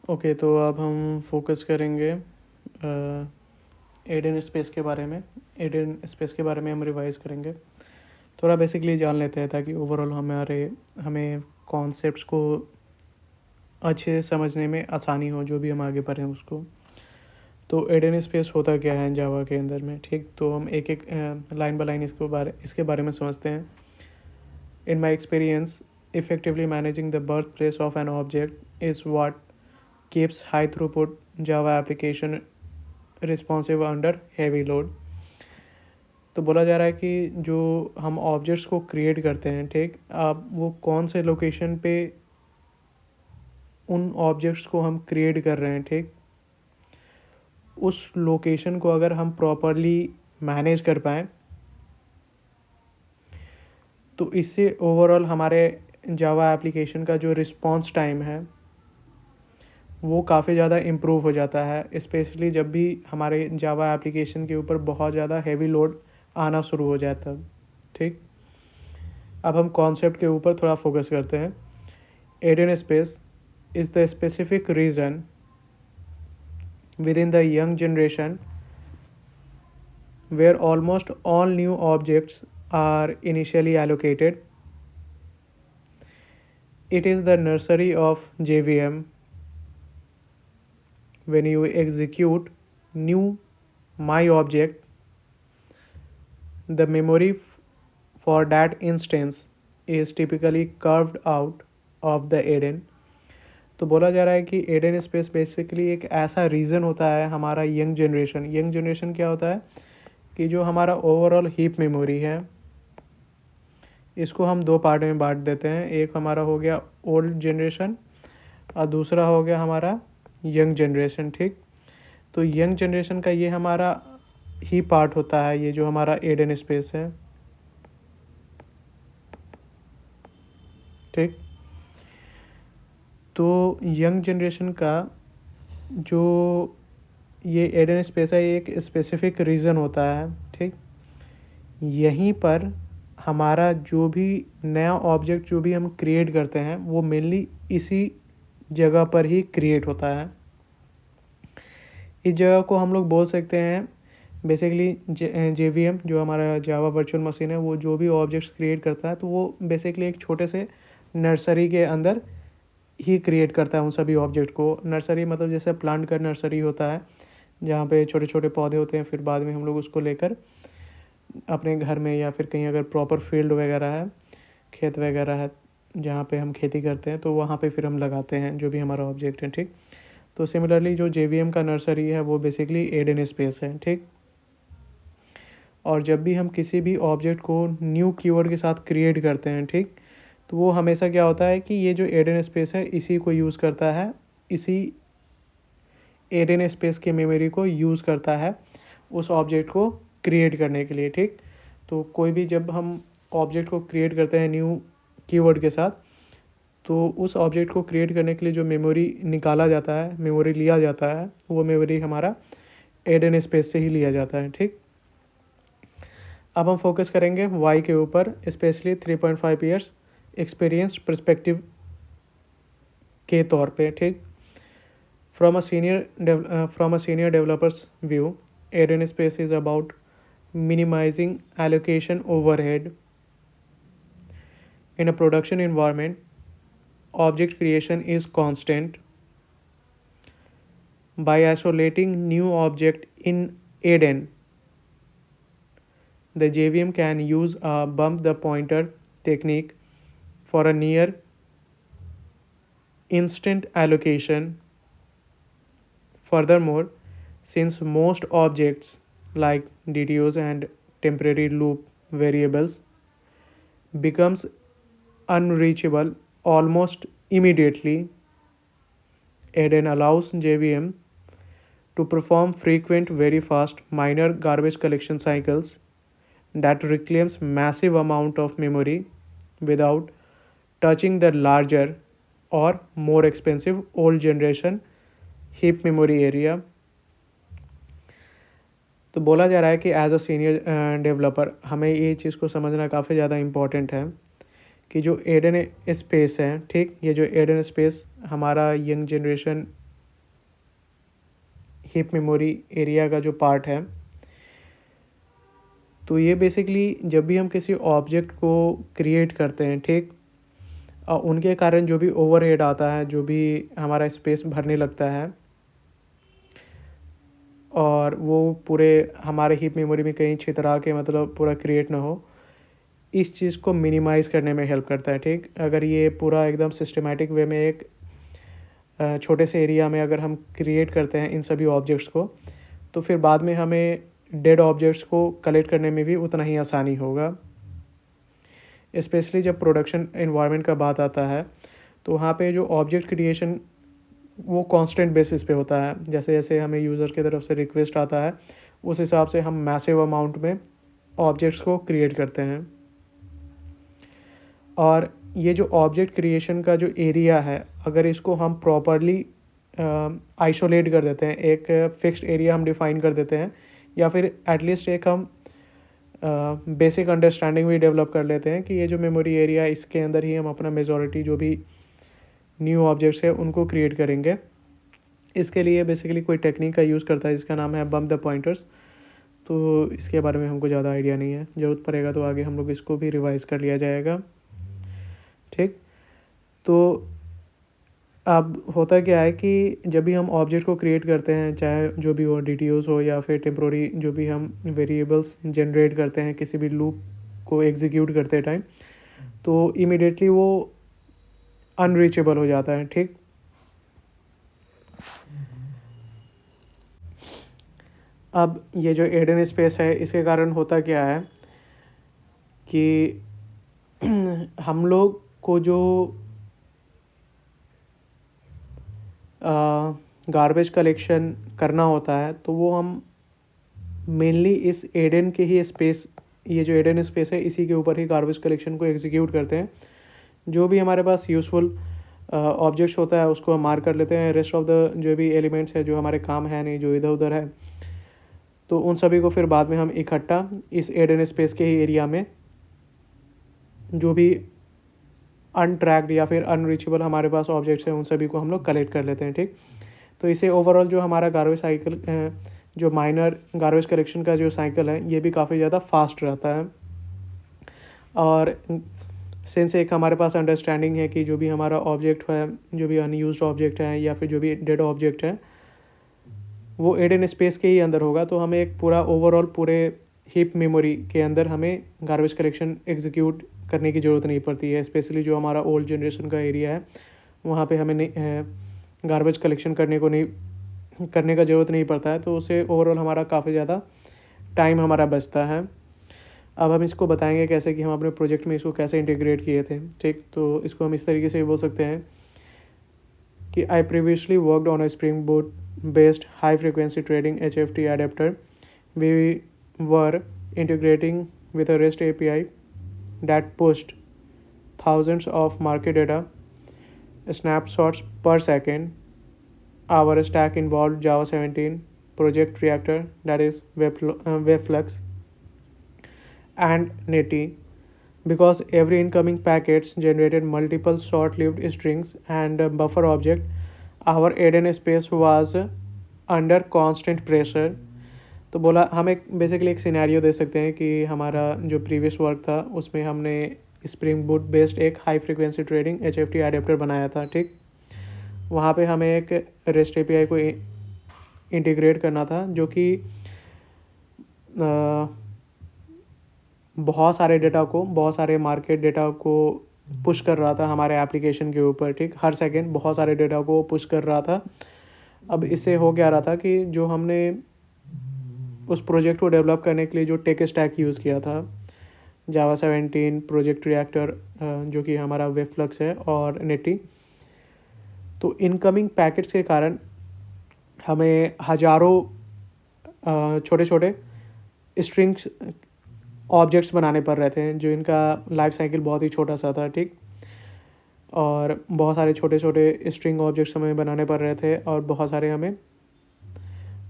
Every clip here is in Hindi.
ओके, तो अब हम फोकस करेंगे एडन स्पेस के बारे में। एडन स्पेस के बारे में हम रिवाइज करेंगे, थोड़ा बेसिकली जान लेते हैं ताकि ओवरऑल हमें कॉन्सेप्ट्स को अच्छे से समझने में आसानी हो, जो भी हम आगे पढ़ें उसको। तो एडन स्पेस होता क्या है जावा के अंदर में, ठीक। तो हम एक एक लाइन बाय लाइन इसके बारे में समझते हैं। In my experience, effectively managing the birthplace of an object is what keeps high throughput Java application responsive under heavy load। तो बोला जा रहा है कि जो हम ऑब्जेक्ट्स को क्रिएट करते हैं, ठीक, अब वो कौन से लोकेशन पे उन ऑब्जेक्ट्स को हम क्रिएट कर रहे हैं, ठीक, उस लोकेशन को अगर हम प्रॉपरली मैनेज कर पाएँ तो इससे ओवरऑल हमारे जावा एप्लीकेशन का जो रिस्पॉन्स टाइम है वो काफ़ी ज़्यादा इम्प्रूव हो जाता है, स्पेशली जब भी हमारे जावा एप्लीकेशन के ऊपर बहुत ज़्यादा हैवी लोड आना शुरू हो जाए तब, ठीक। अब हम कॉन्सेप्ट के ऊपर थोड़ा फोकस करते हैं। Eden space is the specific region within the young generation where almost all new objects are initially allocated. It is the nursery of JVM. When you execute new my object, the memory for that instance is typically carved out of the Eden। तो बोला जा रहा है कि एडन स्पेस बेसिकली एक ऐसा रीज़न होता है हमारा यंग जनरेशन क्या होता है कि जो हमारा ओवरऑल हीप मेमोरी है इसको हम दो पार्ट में बांट देते हैं। एक हमारा हो गया ओल्ड जनरेशन और दूसरा हो गया हमारा यंग जनरेशन, ठीक। तो यंग जनरेशन का ये हमारा ही पार्ट होता है, ये जो हमारा एडन स्पेस है, ठीक। तो यंग जनरेशन का जो ये एडन स्पेस है एक स्पेसिफिक रीज़न होता है, ठीक। यहीं पर हमारा जो भी नया ऑब्जेक्ट जो भी हम क्रिएट करते हैं वो मेनली इसी जगह पर ही क्रिएट होता है। इस जगह को हम लोग बोल सकते हैं बेसिकली JVM, जो हमारा जावा वर्चुअल मशीन है, वो जो भी ऑब्जेक्ट्स क्रिएट करता है तो वो बेसिकली एक छोटे से नर्सरी के अंदर ही क्रिएट करता है उन सभी ऑब्जेक्ट को। नर्सरी मतलब जैसे प्लांट का नर्सरी होता है जहाँ पे छोटे छोटे पौधे होते हैं, फिर बाद में हम लोग उसको लेकर अपने घर में या फिर कहीं अगर प्रॉपर फील्ड वगैरह है, खेत वगैरह है जहाँ पे हम खेती करते हैं तो वहाँ पे फिर हम लगाते हैं जो भी हमारा ऑब्जेक्ट है, ठीक। तो सिमिलरली जो JVM का नर्सरी है वो बेसिकली एडन स्पेस है, ठीक। और जब भी हम किसी भी ऑब्जेक्ट को न्यू कीवर्ड के साथ क्रिएट करते हैं, ठीक, तो वो हमेशा क्या होता है कि ये जो एडन स्पेस है इसी को यूज़ करता है, इसी एडन स्पेस की मेमोरी को यूज़ करता है उस ऑब्जेक्ट को क्रिएट करने के लिए, ठीक। तो कोई भी जब हम ऑब्जेक्ट को क्रिएट करते हैं न्यू कीवर्ड के साथ तो उस ऑब्जेक्ट को क्रिएट करने के लिए जो मेमोरी निकाला जाता है, मेमोरी लिया जाता है, वो मेमोरी हमारा एडन स्पेस से ही लिया जाता है, ठीक। अब हम फोकस करेंगे वाई के ऊपर, स्पेशली 3.5 ईयर्स एक्सपीरियंस पर्सपेक्टिव के तौर पे, ठीक। From a senior developer's view, Eden space is about minimizing allocation overhead in a production environment. Object creation is constant. By isolating new object in Eden, the JVM can use a bump the pointer technique for a near instant allocation. Furthermore, since most objects like DTOs and temporary loop variables becomes unreachable almost immediately, Eden allows JVM to perform frequent, very fast, minor garbage collection cycles that reclaims massive amount of memory without touching the larger or more expensive old generation heap memory area। तो बोला जा रहा है कि एज अ सीनियर डेवलपर हमें ये चीज़ को समझना काफ़ी ज़्यादा इम्पॉर्टेंट है कि जो एडन स्पेस है, ठीक, ये जो एडन स्पेस हमारा young generation heap memory area का जो पार्ट है। तो ये बेसिकली जब भी हम किसी ऑब्जेक्ट को क्रिएट करते हैं, ठीक, उनके कारण जो भी ओवरहेड आता है, जो भी हमारा स्पेस भरने लगता है और वो पूरे हमारे हीप मेमोरी में कहीं छितरा के मतलब पूरा क्रिएट ना हो, इस चीज़ को मिनिमाइज़ करने में हेल्प करता है। ठीक, अगर ये पूरा एकदम सिस्टमेटिक वे में एक छोटे से एरिया में अगर हम क्रिएट करते हैं इन सभी ऑब्जेक्ट्स को, तो फिर बाद में हमें डेड ऑब्जेक्ट्स को कलेक्ट करने में भी उतना ही आसानी होगा। स्पेशली जब प्रोडक्शन इन्वायरमेंट का बात आता है तो वहाँ पे जो ऑब्जेक्ट क्रिएशन वो कांस्टेंट बेसिस पे होता है। जैसे जैसे हमें यूज़र की तरफ से रिक्वेस्ट आता है उस हिसाब से हम मैसिव अमाउंट में ऑब्जेक्ट्स को क्रिएट करते हैं। और ये जो ऑब्जेक्ट क्रिएशन का जो एरिया है, अगर इसको हम प्रॉपरली आइसोलेट कर देते हैं, एक फिक्स्ड एरिया हम डिफाइन कर देते हैं, या फिर एटलीस्ट एक हम बेसिक अंडरस्टैंडिंग भी डेवलप कर लेते हैं कि ये जो मेमोरी एरिया है इसके अंदर ही हम अपना मेजॉरिटी जो भी न्यू ऑब्जेक्ट्स है उनको क्रिएट करेंगे। इसके लिए बेसिकली कोई टेक्निक का यूज़ करता है जिसका नाम है बम्प द पॉइंटर्स। तो इसके बारे में हमको ज़्यादा आइडिया नहीं है, ज़रूरत पड़ेगा तो आगे हम लोग इसको भी रिवाइज कर लिया जाएगा। ठीक, तो अब होता क्या है कि जब भी हम ऑब्जेक्ट को क्रिएट करते हैं, चाहे जो भी हो DTOs हो या फिर टेम्प्रोरी जो भी हम वेरिएबल्स जनरेट करते हैं किसी भी लूप को एग्जीक्यूट करते टाइम, तो इमिडिएटली वो अनरीचेबल हो जाता है। ठीक, अब ये जो एडन स्पेस है इसके कारण होता क्या है कि हम लोग को जो गार्बेज कलेक्शन करना होता है तो वो हम मेनली इस एडन के ही स्पेस, ये जो एडन स्पेस है इसी के ऊपर ही गार्बेज कलेक्शन को एग्जीक्यूट करते हैं। जो भी हमारे पास यूज़फुल ऑब्जेक्ट्स होता है उसको हम मार्क कर लेते हैं। रेस्ट ऑफ द जो भी एलिमेंट्स है जो हमारे काम है नहीं, जो इधर उधर है, तो उन सभी को फिर बाद में हम इकट्ठा इस एडन स्पेस के ही एरिया में जो भी अनट्रैक्ड या फिर अनरीचेबल हमारे पास ऑब्जेक्ट्स हैं उन सभी को हम लोग कलेक्ट कर लेते हैं। ठीक, तो इसे ओवरऑल जो हमारा गार्बेज साइकिल, जो माइनर गार्बेज कलेक्शन का जो साइकिल है ये भी काफ़ी ज़्यादा फास्ट रहता है। और सिंस एक हमारे पास अंडरस्टैंडिंग है कि जो भी हमारा ऑब्जेक्ट है, जो भी अनयूज्ड ऑब्जेक्ट है या फिर जो भी डेड ऑब्जेक्ट है वो एडन स्पेस के ही अंदर होगा, तो हमें एक पूरा ओवरऑल पूरे हीप मेमोरी के अंदर हमें गार्बेज कलेक्शन एग्जीक्यूट करने की ज़रूरत नहीं पड़ती है। स्पेशली जो हमारा ओल्ड जनरेशन का एरिया है वहाँ पे हमें गार्बेज कलेक्शन करने का ज़रूरत नहीं पड़ता है, तो उससे ओवरऑल हमारा काफ़ी ज़्यादा टाइम हमारा बचता है। अब हम इसको बताएंगे कैसे कि हम अपने प्रोजेक्ट में इसको कैसे इंटीग्रेट किए थे। ठीक, तो इसको हम इस तरीके से बोल सकते हैं कि I previously worked on a spring boot based high frequency trading HFT adapter. We were integrating with a REST API that pushed thousands of market data snapshots per second. Our stack involved Java 17, Project Reactor, that is Webflux, and Netty, because every incoming packets generated multiple short-lived strings and a buffer object. Our Eden space was under constant pressure. तो बोला हम एक बेसिकली एक सिनेरियो दे सकते हैं कि हमारा जो प्रीवियस वर्क था उसमें हमने स्प्रिंग बूट बेस्ड एक high frequency trading HFT adapter बनाया था। ठीक, वहाँ पे हमें एक रेस्ट API को इंटीग्रेट करना था जो कि बहुत सारे मार्केट डेटा को पुश कर रहा था हमारे एप्लीकेशन के ऊपर। ठीक, हर सेकंड बहुत सारे डेटा को पुश कर रहा था। अब इससे हो क्या रहा था कि जो हमने उस प्रोजेक्ट को डेवलप करने के लिए जो टेक स्टैक यूज़ किया था, जावा 17, प्रोजेक्ट रिएक्टर जो कि हमारा वेबफ्लक्स है, और नेटी, तो इनकमिंग पैकेट्स के कारण हमें हज़ारों छोटे छोटे स्ट्रिंग्स ऑब्जेक्ट्स बनाने पड़ रहे थे जो इनका लाइफ साइकिल बहुत ही छोटा सा था। ठीक, और बहुत सारे छोटे छोटे स्ट्रिंग ऑब्जेक्ट्स हमें बनाने पड़ रहे थे और बहुत सारे हमें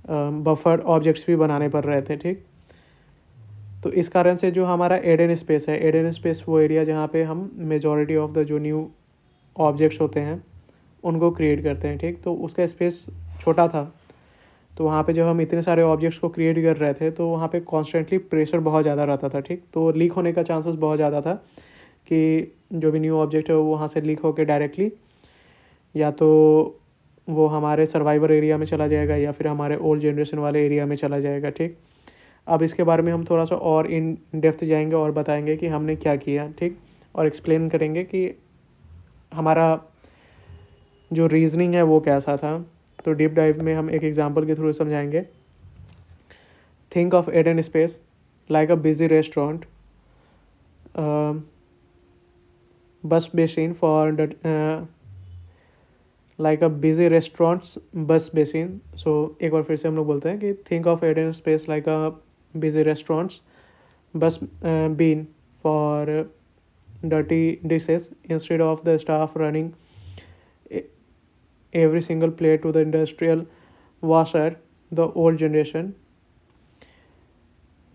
बफर ऑब्जेक्ट्स भी बनाने पड़ रहे थे। ठीक, तो इस कारण से जो हमारा एडन स्पेस है, एडन स्पेस वो एरिया जहाँ पे हम मेजॉरिटी ऑफ द जो न्यू ऑब्जेक्ट्स होते हैं उनको क्रिएट करते हैं। ठीक, तो उसका स्पेस छोटा था, तो वहाँ पे जब हम इतने सारे ऑब्जेक्ट्स को क्रिएट कर रहे थे तो वहाँ पे कॉन्स्टेंटली प्रेशर बहुत ज़्यादा रहता था, ठीक। तो लीक होने का चांसेस बहुत ज़्यादा था कि जो भी न्यू ऑब्जेक्ट है वो वहाँ से लीक होकर डायरेक्टली या तो वो हमारे सर्वाइवर एरिया में चला जाएगा या फिर हमारे ओल्ड जनरेशन वाले एरिया में चला जाएगा, ठीक। अब इसके बारे में हम थोड़ा सा और इन डेप्थ जाएंगे और बताएंगे कि हमने क्या किया, ठीक, और एक्सप्लेन करेंगे कि हमारा जो रीजनिंग है वो कैसा था। तो डीप डाइव में हम एक एग्जांपल के थ्रू समझाएंगे। Think of Eden space like a busy restaurant, bus basin for like a busy restaurants bus basin. So एक बार फिर से हम लोग बोलते हैं कि think of Eden space like a busy restaurants bus bin for dirty dishes instead of the staff running e- every single plate to the industrial washer. The old generation,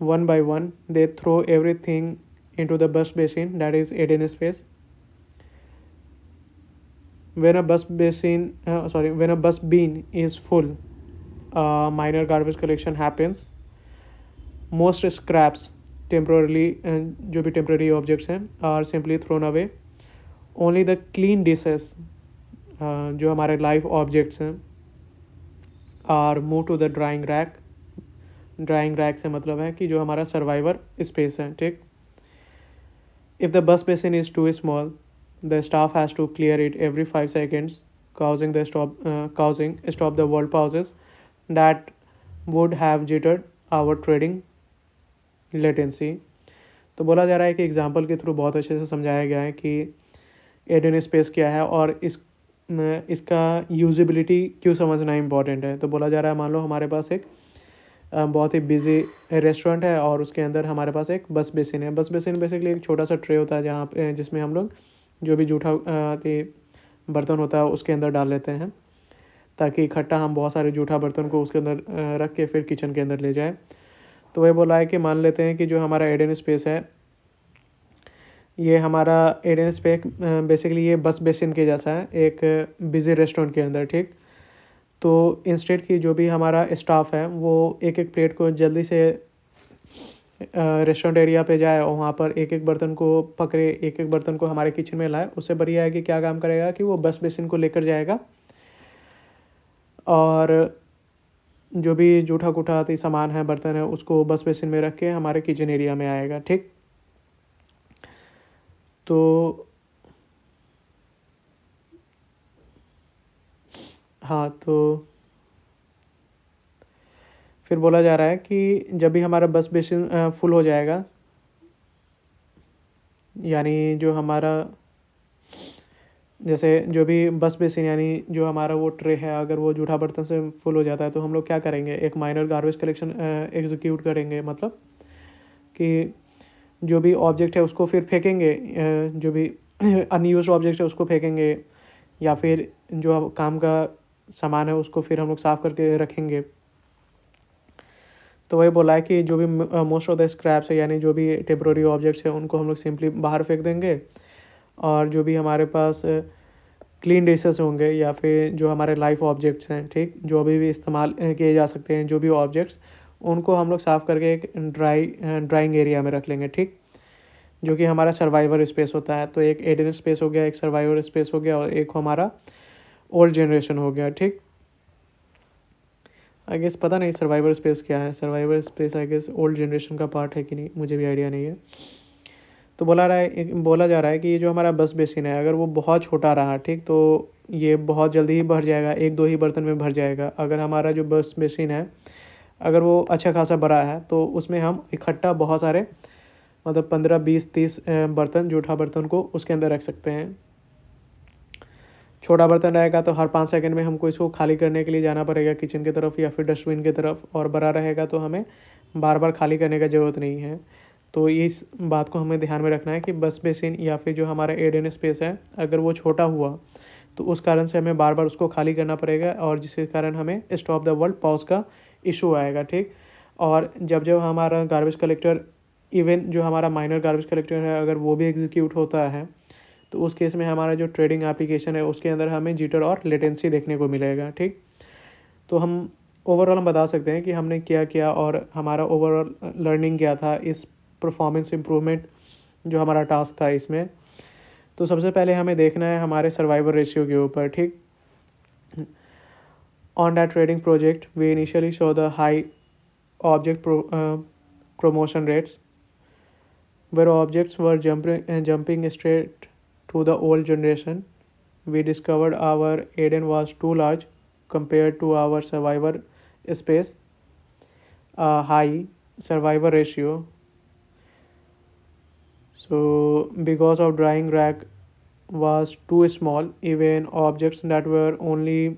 one by one, they throw everything into the bus basin, that is Eden space. When a when a bus bin is full, minor garbage collection happens. Most scraps temporarily, जो भी temporary objects हैं, are simply thrown away. Only the clean dishes, जो हमारे लाइव ऑब्जेक्ट्स हैं, are move to the drying rack. Drying rack से मतलब है कि जो हमारा सर्वाइवर स्पेस है, ठीक। If the bus basin is too small, the staff has to clear it every 5 seconds, causing stop the world pauses that would have jittered our trading latency. तो बोला जा रहा है कि एग्जाम्पल के थ्रू बहुत अच्छे से समझाया गया है कि एडन स्पेस क्या है और इसका यूजिबिलिटी क्यों समझना इम्पॉर्टेंट है। तो बोला जा रहा है, मान लो हमारे पास एक बहुत ही बिजी रेस्टोरेंट है और उसके अंदर हमारे पास एक बस बेसिन है। बस बेसिन बेसिकली एक छोटा सा ट्रे होता है जहाँ पे जिसमें हम लोग जो भी जूठा बर्तन होता है उसके अंदर डाल लेते हैं, ताकि इकट्ठा हम बहुत सारे जूठा बर्तन को उसके अंदर रख के फिर किचन के अंदर ले जाए। तो वह बोला है कि मान लेते हैं कि जो हमारा एडन स्पेस है, ये हमारा एडन स्पेस बेसिकली ये बस बेसिन के जैसा है एक बिज़ी रेस्टोरेंट के अंदर, ठीक। तो इंस्टेड की जो भी हमारा स्टाफ है वो एक एक प्लेट को जल्दी से रेस्टोरेंट एरिया पे जाए और वहाँ पर एक एक बर्तन को पकड़े, एक एक बर्तन को हमारे किचन में लाए, उससे बढ़िया है कि क्या काम करेगा कि वो बस बेसिन को लेकर जाएगा और जो भी जूठा कुठा सामान है, बर्तन है, उसको बस बेसिन में रख के हमारे किचन एरिया में आएगा, ठीक। तो हाँ, तो फिर बोला जा रहा है कि जब भी हमारा बस बेसिन फुल हो जाएगा, यानी जो हमारा जैसे जो भी बस बेसिन यानी जो हमारा वो ट्रे है, अगर वो जूठा बर्तन से फुल हो जाता है तो हम लोग क्या करेंगे, एक माइनर गार्बेज कलेक्शन एग्जीक्यूट करेंगे। मतलब कि जो भी ऑब्जेक्ट है उसको फिर फेंकेंगे, जो भी अनयूज्ड ऑब्जेक्ट है उसको फेंकेंगे, या फिर जो काम का सामान है उसको फिर हम लोग साफ़ करके रखेंगे। तो वही बोला है कि जो भी मोस्ट ऑफ द स्क्रैप्स है यानी जो भी टेम्प्रोरी ऑब्जेक्ट्स है उनको हम लोग सिंपली बाहर फेंक देंगे, और जो भी हमारे पास क्लीन डिशेस होंगे या फिर जो हमारे लाइफ ऑब्जेक्ट्स हैं, ठीक, जो अभी भी इस्तेमाल किए जा सकते हैं जो भी ऑब्जेक्ट्स, उनको हम लोग साफ़ करके एक ड्राइंग एरिया में रख लेंगे, ठीक, जो कि हमारा सर्वाइवर स्पेस होता है। तो एक एडन स्पेस हो गया, एक सर्वाइवर स्पेस हो गया, और एक हमारा ओल्ड जनरेशन हो गया, ठीक। आई गेस पता नहीं सर्वाइवर स्पेस क्या है, survivor space I guess old generation का पार्ट है कि नहीं, मुझे भी आइडिया नहीं है। तो बोला जा रहा है कि ये जो हमारा बस बेसिन है अगर वो बहुत छोटा रहा, ठीक, तो ये बहुत जल्दी ही भर जाएगा, एक दो ही बर्तन में भर जाएगा। अगर हमारा जो बस बेसिन है अगर वो अच्छा खासा बड़ा है तो उसमें हम इकट्ठा बहुत सारे मतलब 15 20 30 बर्तन, जूठा बर्तन को उसके अंदर रख सकते हैं। छोटा बर्तन रहेगा तो हर 5 सेकंड में हमको इसको खाली करने के लिए जाना पड़ेगा किचन की तरफ या फिर डस्टबिन की तरफ, और बड़ा रहेगा तो हमें बार बार खाली करने का ज़रूरत नहीं है। तो इस बात को हमें ध्यान में रखना है कि बस बेसिन या फिर जो हमारा एडन स्पेस है अगर वो छोटा हुआ तो उस कारण से हमें बार बार उसको खाली करना पड़ेगा, और जिसके कारण हमें स्टॉप द वर्ल्ड पॉज का इशू आएगा, ठीक। और जब जब हमारा गार्बेज कलेक्टर, इवन जो हमारा माइनर गार्बेज कलेक्टर है अगर वो भी एग्जीक्यूट होता है तो उस केस में हमारा जो ट्रेडिंग एप्लीकेशन है उसके अंदर हमें जिटर और लेटेंसी देखने को मिलेगा, ठीक। तो हम ओवरऑल हम बता सकते हैं कि हमने क्या किया और हमारा ओवरऑल लर्निंग क्या था इस परफॉर्मेंस इम्प्रूवमेंट जो हमारा टास्क था इसमें। तो सबसे पहले हमें देखना है हमारे सर्वाइवल रेशियो के ऊपर, ठीक। On that trading project we initially show the high object promotion rates where objects were jumping straight to the old generation. We discovered our Eden was too large compared to our survivor space, a high survivor ratio. So because of drying rack was too small, even objects that were only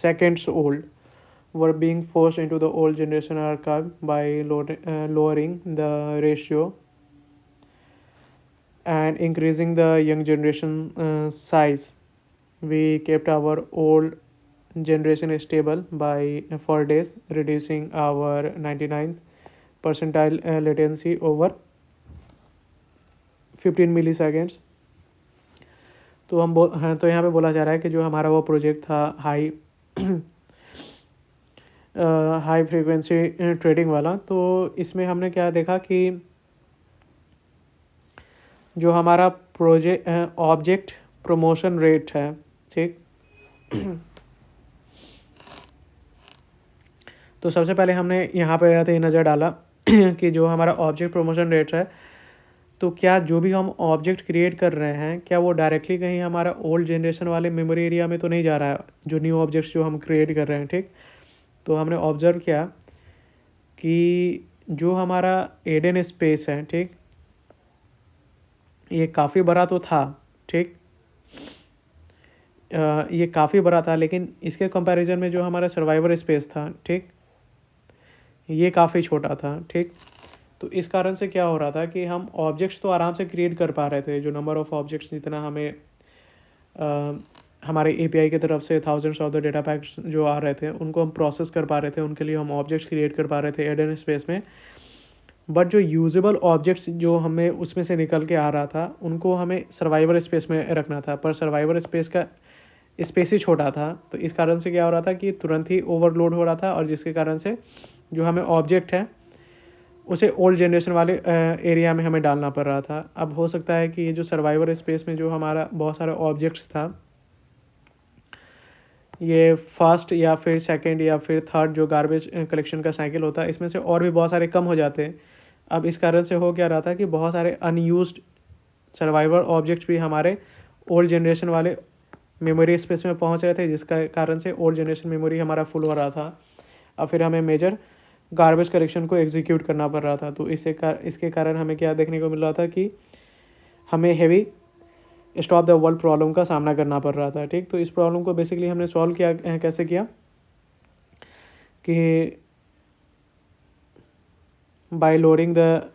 seconds old were being forced into the old generation archive by lowering the ratio and increasing the young generation size. We kept our old generation stable by 4 days, reducing our 99th percentile latency over 15 milliseconds. तो हाँ, तो यहाँ पे बोला जा रहा है कि जो हमारा वो प्रोजेक्ट था हाई हाई फ्रीक्वेंसी ट्रेडिंग वाला, तो इसमें हमने क्या देखा कि जो हमारा प्रोजेक्ट ऑब्जेक्ट प्रमोशन रेट है, ठीक। तो सबसे पहले हमने यहाँ पे आते ही नज़र डाला कि जो हमारा ऑब्जेक्ट प्रमोशन रेट है, तो क्या जो भी हम ऑब्जेक्ट क्रिएट कर रहे हैं क्या वो डायरेक्टली कहीं हमारा ओल्ड जनरेशन वाले मेमोरी एरिया में तो नहीं जा रहा है, जो न्यू ऑब्जेक्ट्स जो हम क्रिएट कर रहे हैं, ठीक। तो हमने ऑब्जर्व किया कि जो हमारा एडन स्पेस है, ठीक, ये काफ़ी बड़ा तो था, ठीक। ये काफ़ी बड़ा था, लेकिन इसके कंपैरिजन में जो हमारा सर्वाइवर स्पेस था, ठीक, ये काफ़ी छोटा था, ठीक। तो इस कारण से क्या हो रहा था कि हम ऑब्जेक्ट्स तो आराम से क्रिएट कर पा रहे थे, जो नंबर ऑफ़ ऑब्जेक्ट्स जितना हमें हमारे एपीआई की तरफ से thousands of the data PACS जो आ रहे थे उनको हम प्रोसेस कर पा रहे थे, उनके लिए हम ऑब्जेक्ट्स क्रिएट कर पा रहे थे एडन स्पेस में। बट जो यूजेबल ऑब्जेक्ट्स जो हमें उसमें से निकल के आ रहा था उनको हमें सर्वाइवर स्पेस में रखना था, पर सर्वाइवर स्पेस का स्पेस ही छोटा था। तो इस कारण से क्या हो रहा था कि तुरंत ही ओवरलोड हो रहा था, और जिसके कारण से जो हमें ऑब्जेक्ट है उसे ओल्ड जनरेशन वाले एरिया में हमें डालना पड़ रहा था। अब हो सकता है कि ये जो सर्वाइवर स्पेस में जो हमारा बहुत सारे ऑब्जेक्ट्स था, ये फर्स्ट या फिर सेकंड या फिर थर्ड जो गार्बेज कलेक्शन का साइकिल होता है, इसमें से और भी बहुत सारे कम हो जाते हैं। अब इस कारण से हो क्या रहा था कि बहुत सारे अनयूज्ड सर्वाइवर ऑब्जेक्ट्स भी हमारे ओल्ड जनरेशन वाले मेमोरी स्पेस में पहुंच रहे थे, जिसका कारण से ओल्ड जनरेशन मेमोरी हमारा फुल हो रहा था। अब फिर हमें मेजर गार्बेज कलेक्शन को एग्जीक्यूट करना पड़ रहा था। तो इसके कारण हमें क्या देखने को मिल रहा था कि हमें heavy stop the world problem का सामना करना पड़ रहा था, ठीक। तो इस प्रॉब्लम को बेसिकली हमने सॉल्व किया, कैसे किया कि bye lowering the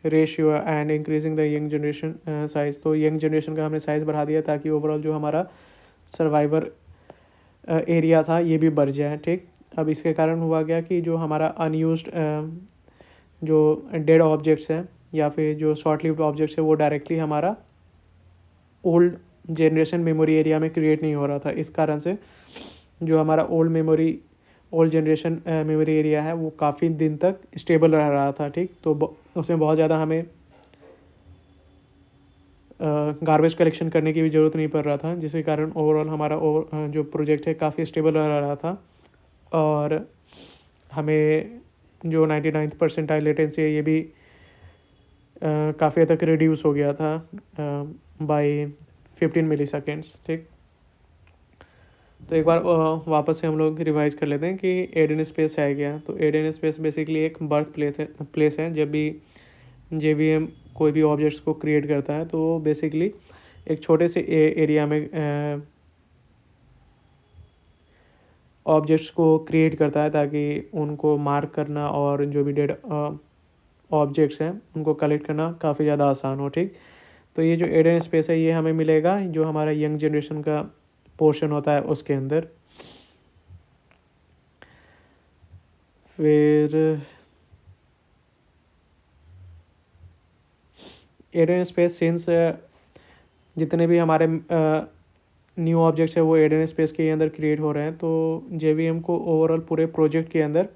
ratio and increasing the young generation size. तो यंग जनरेशन का हमने साइज़ बढ़ा दिया ताकि ओवरऑल जो हमारा सर्वाइवर एरिया था ये भी बढ़ जाए, ठीक। अब इसके कारण हुआ क्या कि जो हमारा अनयूज्ड जो डेड ऑब्जेक्ट्स हैं या फिर जो शॉर्ट लिव्ड ऑब्जेक्ट्स है वो डायरेक्टली हमारा ओल्ड जनरेशन मेमोरी एरिया में क्रिएट नहीं हो रहा था। इस कारण से जो हमारा ओल्ड जनरेशन मेमोरी एरिया है वो काफ़ी दिन तक स्टेबल रह रहा था, ठीक। तो उसमें बहुत ज़्यादा हमें गार्बेज कलेक्शन करने की भी ज़रूरत नहीं पड़ रहा था, जिसके कारण ओवरऑल हमारा जो प्रोजेक्ट है काफ़ी स्टेबल रह रहा था, और हमें जो 99th परसेंटाइल लेटेंसी है ये भी काफ़ी हद तक रिड्यूस हो गया था बाय 15 मिलीसेकेंड्स, ठीक। तो एक बार वापस से हम लोग रिवाइज कर लेते हैं कि एडन स्पेस है क्या। तो एडन स्पेस बेसिकली एक बर्थ प्लेस है। जब भी जेवीएम कोई भी ऑब्जेक्ट्स को क्रिएट करता है तो बेसिकली एक छोटे से एरिया में ऑब्जेक्ट्स को क्रिएट करता है ताकि उनको मार्क करना और जो भी डेड ऑब्जेक्ट्स हैं उनको कलेक्ट करना काफ़ी ज़्यादा आसान हो, ठीक। तो ये जो एडन स्पेस है ये हमें मिलेगा जो हमारा यंग जनरेशन का पोर्शन होता है उसके अंदर। फिर एडन स्पेस सिंस जितने भी हमारे न्यू ऑब्जेक्ट्स है वो एडन स्पेस के अंदर क्रिएट हो रहे हैं, तो जेवीएम को ओवरऑल पूरे प्रोजेक्ट के अंदर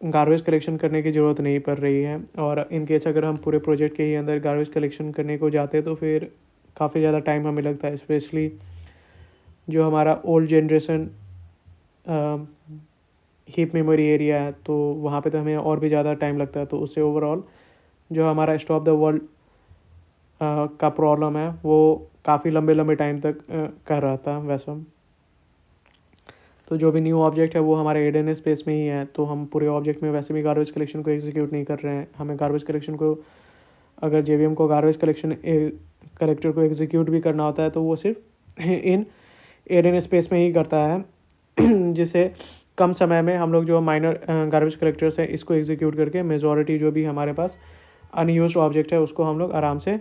गार्बेज कलेक्शन करने की ज़रूरत नहीं पड़ रही है। और इन केस अगर हम पूरे प्रोजेक्ट के ही अंदर गार्बेज कलेक्शन करने को जाते हैं तो फिर काफ़ी ज़्यादा टाइम हमें लगता है, स्पेशली जो हमारा old generation heap memory area है तो वहाँ पे तो हमें और भी ज़्यादा टाइम लगता है। तो उससे ओवरऑल जो हमारा स्टॉप द वर्ल्ड का प्रॉब्लम है वो काफ़ी लंबे लंबे टाइम तक कर रहा था वैसा। तो जो भी न्यू ऑब्जेक्ट है वो हमारे एडन स्पेस में ही है, तो हम पूरे ऑब्जेक्ट में वैसे भी गार्बेज कलेक्शन को एग्जीक्यूट नहीं कर रहे हैं। हमें गार्बेज कलेक्शन को, अगर जेवीएम को गार्बेज कलेक्शन कलेक्टर को एग्जीक्यूट भी करना होता है तो वो सिर्फ इन एडन स्पेस में ही करता है जिससे कम समय में हम लोग जो माइनर गार्बेज कलेक्टर्स हैं इसको एग्जीक्यूट करके मेजॉरिटी जो भी हमारे पास अनयूज्ड ऑब्जेक्ट है उसको हम लोग आराम से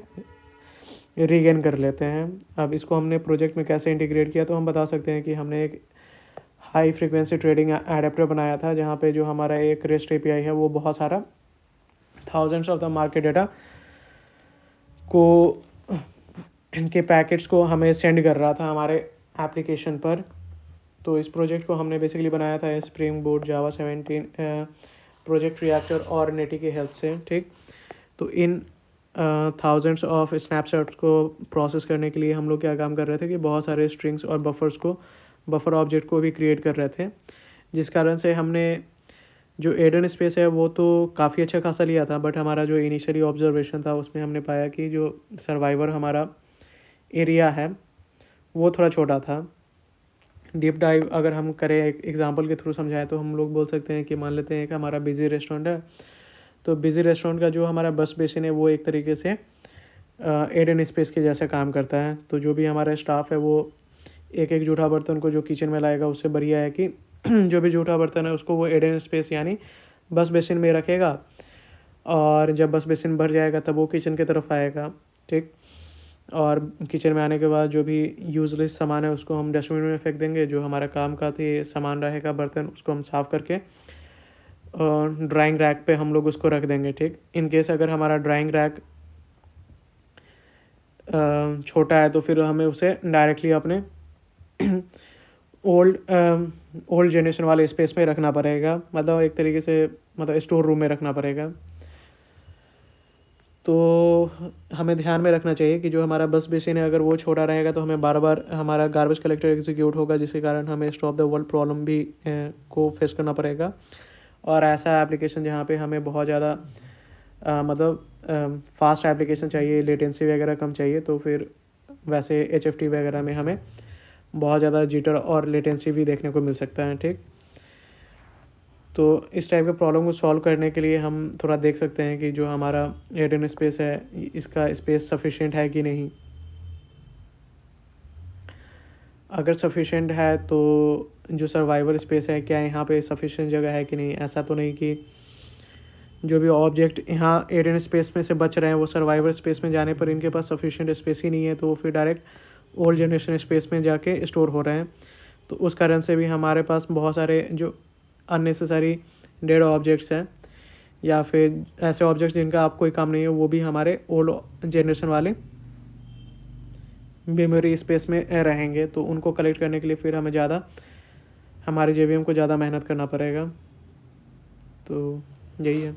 रीगेन कर लेते हैं। अब इसको हमने प्रोजेक्ट में कैसे इंटीग्रेट किया, तो हम बता सकते हैं कि हमने एक हाई फ्रीक्वेंसी ट्रेडिंग एडेप्टर बनाया था जहाँ पे जो हमारा एक रेस्ट एपीआई है वो बहुत सारा thousands of the market data को, इनके पैकेट्स को हमें सेंड कर रहा था हमारे एप्लीकेशन पर। तो इस प्रोजेक्ट को हमने बेसिकली बनाया था स्प्रिंग बोट, जावा 17, प्रोजेक्ट रिएक्टर और नेटी की हेल्प से, ठीक। तो इन थाउजेंड्स ऑफ स्नैपशॉट्स को प्रोसेस करने के लिए हम लोग क्या काम कर रहे थे कि बहुत सारे स्ट्रिंग्स और बफर ऑब्जेक्ट को भी क्रिएट कर रहे थे, जिस कारण से हमने जो एडन स्पेस है वो तो काफ़ी अच्छा खासा लिया था, बट हमारा जो इनिशियली ऑब्जर्वेशन था उसमें हमने पाया कि जो सर्वाइवर हमारा एरिया है वो थोड़ा छोटा था। डीप डाइव अगर हम करें, एक एग्जांपल के थ्रू समझाएं तो हम लोग बोल सकते हैं कि मान लेते हैं कि हमारा बिजी रेस्टोरेंट है, तो बिजी रेस्टोरेंट का जो हमारा बस बेसिन है वो एक तरीके से एडन स्पेस के जैसा काम करता है। तो जो भी हमारा स्टाफ है वो एक एक जूठा बर्तन को जो किचन में लाएगा उससे बढ़िया है कि जो भी जूठा बर्तन है उसको वो एडन स्पेस यानी बस बेसिन में रखेगा, और जब बस बेसिन भर जाएगा तब वो किचन की तरफ आएगा, ठीक। और किचन में आने के बाद जो भी यूजलेस सामान है उसको हम डस्टबिन में फेंक देंगे, जो हमारा काम का सामान रहेगा बर्तन उसको हम साफ़ करके ड्राइंग रैक पे हम लोग उसको रख देंगे, ठीक। इन केस अगर हमारा ड्राइंग रैक छोटा है तो फिर हमें उसे डायरेक्टली अपने ओल्ड जनरेशन वाले स्पेस में रखना पड़ेगा, मतलब एक तरीके से मतलब स्टोर रूम में रखना पड़ेगा। तो हमें ध्यान में रखना चाहिए कि जो हमारा बस बेसिन है अगर वो छोटा रहेगा तो हमें बार बार हमारा गार्बेज कलेक्टर एग्जीक्यूट होगा, जिसके कारण हमें स्टॉप द वर्ल्ड प्रॉब्लम भी को फेस करना पड़ेगा। और ऐसा एप्लीकेशन जहाँ पे हमें बहुत ज़्यादा मतलब फास्ट एप्लीकेशन चाहिए, लेटेंसी वगैरह कम चाहिए, तो फिर वैसे HFT वगैरह में हमें बहुत ज़्यादा जिटर और लेटेंसी भी देखने को मिल सकता है, ठीक। तो इस टाइप के प्रॉब्लम को सॉल्व करने के लिए हम थोड़ा देख सकते हैं कि जो हमारा एडन स्पेस है इसका स्पेस सफिशिएंट है कि नहीं। अगर सफिशिएंट है तो जो सर्वाइवर स्पेस है क्या यहाँ पे सफिशिएंट जगह है कि नहीं। ऐसा तो नहीं कि जो भी ऑब्जेक्ट यहाँ एडन स्पेस में से बच रहे हैं वो सर्वाइवर स्पेस में जाने पर इनके पास सफिशिएंट स्पेस ही नहीं है, तो वो फिर डायरेक्ट ओल्ड जनरेशन स्पेस में जाके स्टोर हो रहे हैं। तो उस कारण से भी हमारे पास बहुत सारे जो अननेसेसरी डेड ऑब्जेक्ट्स हैं या फिर ऐसे ऑब्जेक्ट्स जिनका आप कोई काम नहीं है वो भी हमारे ओल्ड जनरेशन वाले मेमोरी स्पेस में रहेंगे। तो उनको कलेक्ट करने के लिए फिर हमें ज़्यादा हमारे जेवीएम को ज़्यादा मेहनत करना पड़ेगा। तो यही है।